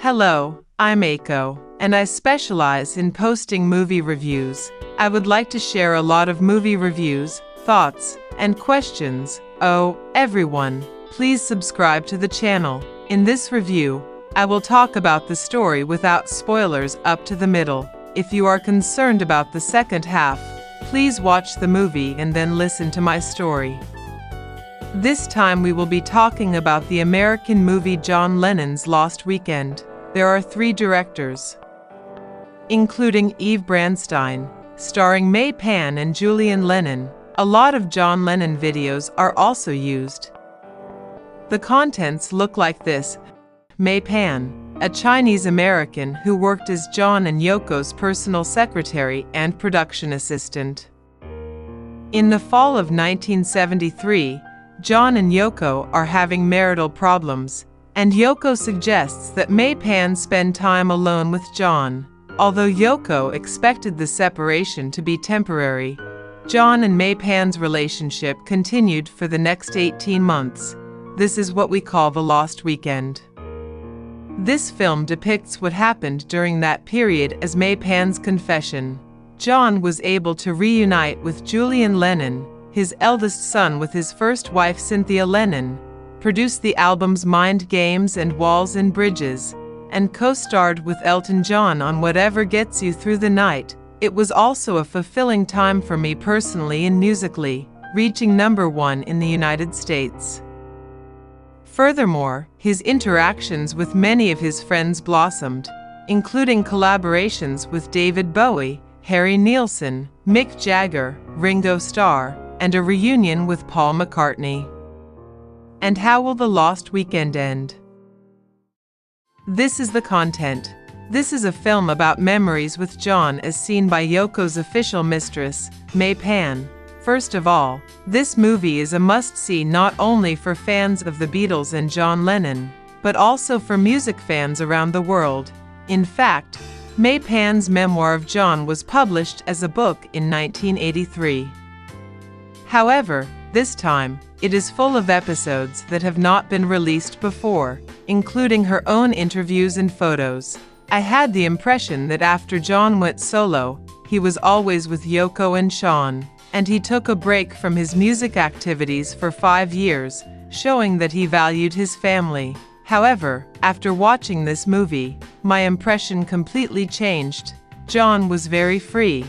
Hello, I'm Aiko, and I specialize in posting movie reviews. I would like to share a lot of movie reviews, thoughts, and questions. Oh, everyone, please subscribe to the channel. In this review, I will talk about the story without spoilers up to the middle. If you are concerned about the second half, please watch the movie and then listen to my story. This time we will be talking about the American movie John Lennon's Lost Weekend. There are 3 directors, including Eve Branstein, starring May Pan and Julian Lennon. A lot of John Lennon videos are also used. The contents look like this. May Pan, a Chinese American who worked as John and Yoko's personal secretary and production assistant. In the fall of 1973, John and Yoko are having marital problems, and Yoko suggests that May Pan spend time alone with John. Although Yoko expected the separation to be temporary, John and May Pan's relationship continued for the next 18 months. This is what we call the Lost Weekend. This film depicts what happened during that period as May Pan's confession. John was able to reunite with Julian Lennon, his eldest son, with his first wife Cynthia Lennon, produced the albums Mind Games and Walls and Bridges, and co-starred with Elton John on Whatever Gets You Through the Night. It was also a fulfilling time for me personally and musically, reaching #1 in the United States. Furthermore, his interactions with many of his friends blossomed, including collaborations with David Bowie, Harry Nilsson, Mick Jagger, Ringo Starr, and a reunion with Paul McCartney. And how will the Lost Weekend end? This is the content. This is a film about memories with John as seen by Yoko's official mistress, May Pan. First of all, this movie is a must-see not only for fans of the Beatles and John Lennon, but also for music fans around the world. In fact, May Pan's memoir of John was published as a book in 1983. However, this time, it is full of episodes that have not been released before, including her own interviews and photos. I had the impression that after John went solo, he was always with Yoko and Sean, and he took a break from his music activities for 5 years, showing that he valued his family. However, after watching this movie, my impression completely changed. John was very free.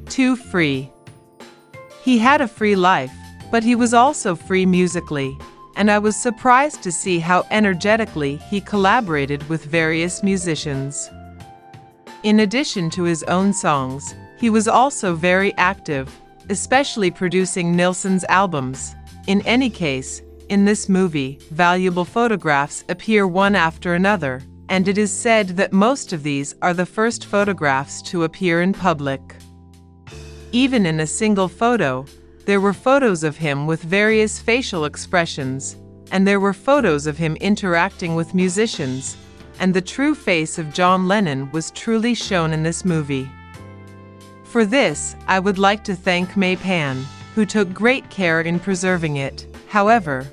Too free. He had a free life, but he was also free musically, and I was surprised to see how energetically he collaborated with various musicians. In addition to his own songs, he was also very active, especially producing Nilsson's albums. In any case, in this movie, valuable photographs appear one after another, and it is said that most of these are the first photographs to appear in public. Even in a single photo, there were photos of him with various facial expressions, and there were photos of him interacting with musicians, and the true face of John Lennon was truly shown in this movie. For this, I would like to thank May Pan, who took great care in preserving it. However,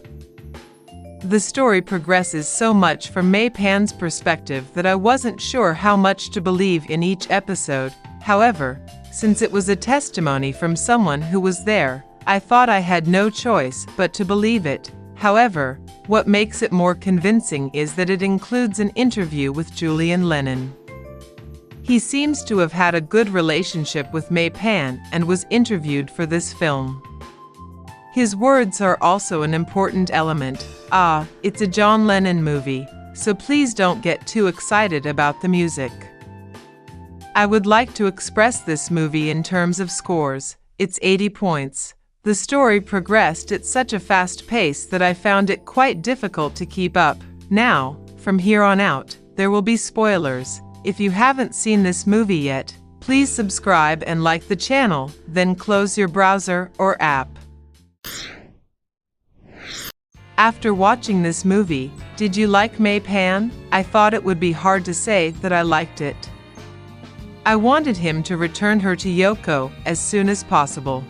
the story progresses so much from May Pan's perspective that I wasn't sure how much to believe in each episode. However, since it was a testimony from someone who was there, I thought I had no choice but to believe it. However, what makes it more convincing is that it includes an interview with Julian Lennon. He seems to have had a good relationship with May Pan and was interviewed for this film. His words are also an important element. It's a John Lennon movie, so please don't get too excited about the music. I would like to express this movie in terms of scores. It's 80 points. The story progressed at such a fast pace that I found it quite difficult to keep up. Now, from here on out, there will be spoilers. If you haven't seen this movie yet, please subscribe and like the channel, then close your browser or app. After watching this movie, did you like May Pan? I thought it would be hard to say that I liked it. I wanted him to return her to Yoko as soon as possible.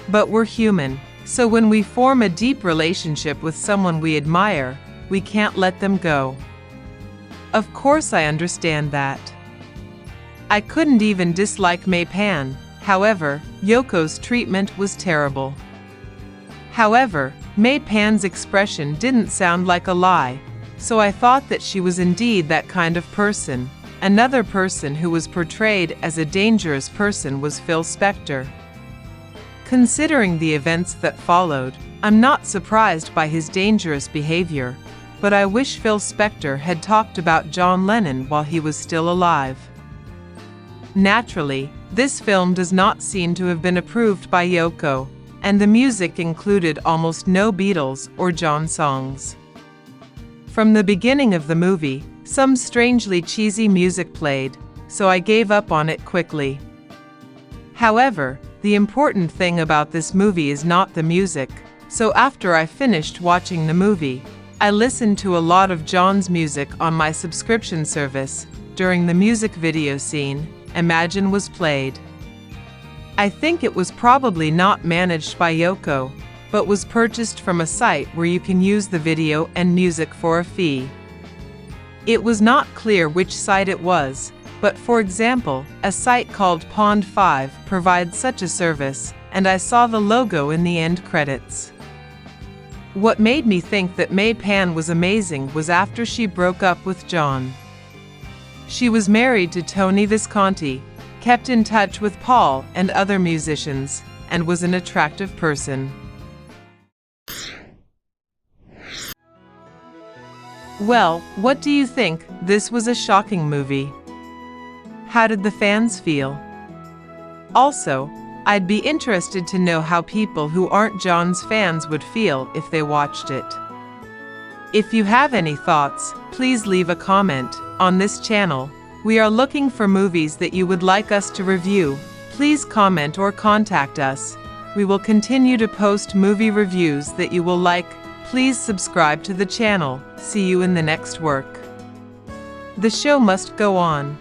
But we're human, so when we form a deep relationship with someone we admire, we can't let them go. Of course I understand that. I couldn't even dislike May Pan, however, Yoko's treatment was terrible. However, May Pan's expression didn't sound like a lie, so I thought that she was indeed that kind of person. Another person who was portrayed as a dangerous person was Phil Spector. Considering the events that followed, I'm not surprised by his dangerous behavior, but I wish Phil Spector had talked about John Lennon while he was still alive. Naturally, this film does not seem to have been approved by Yoko, and the music included almost no Beatles or John songs. From the beginning of the movie, some strangely cheesy music played, so I gave up on it quickly. However, the important thing about this movie is not the music, so after I finished watching the movie, I listened to a lot of John's music on my subscription service. During the music video scene, Imagine was played. I think it was probably not managed by Yoko, but was purchased from a site where you can use the video and music for a fee. It was not clear which site it was, but for example, a site called Pond 5 provides such a service, and I saw the logo in the end credits. What made me think that May Pan was amazing was after she broke up with John. She was married to Tony Visconti, kept in touch with Paul and other musicians, and was an attractive person. Well, what do you think? This was a shocking movie. How did the fans feel? Also, I'd be interested to know how people who aren't John's fans would feel if they watched it. If you have any thoughts, please leave a comment. On this channel, we are looking for movies that you would like us to review. Please comment or contact us. We will continue to post movie reviews that you will like. Please subscribe to the channel. See you in the next work. The show must go on.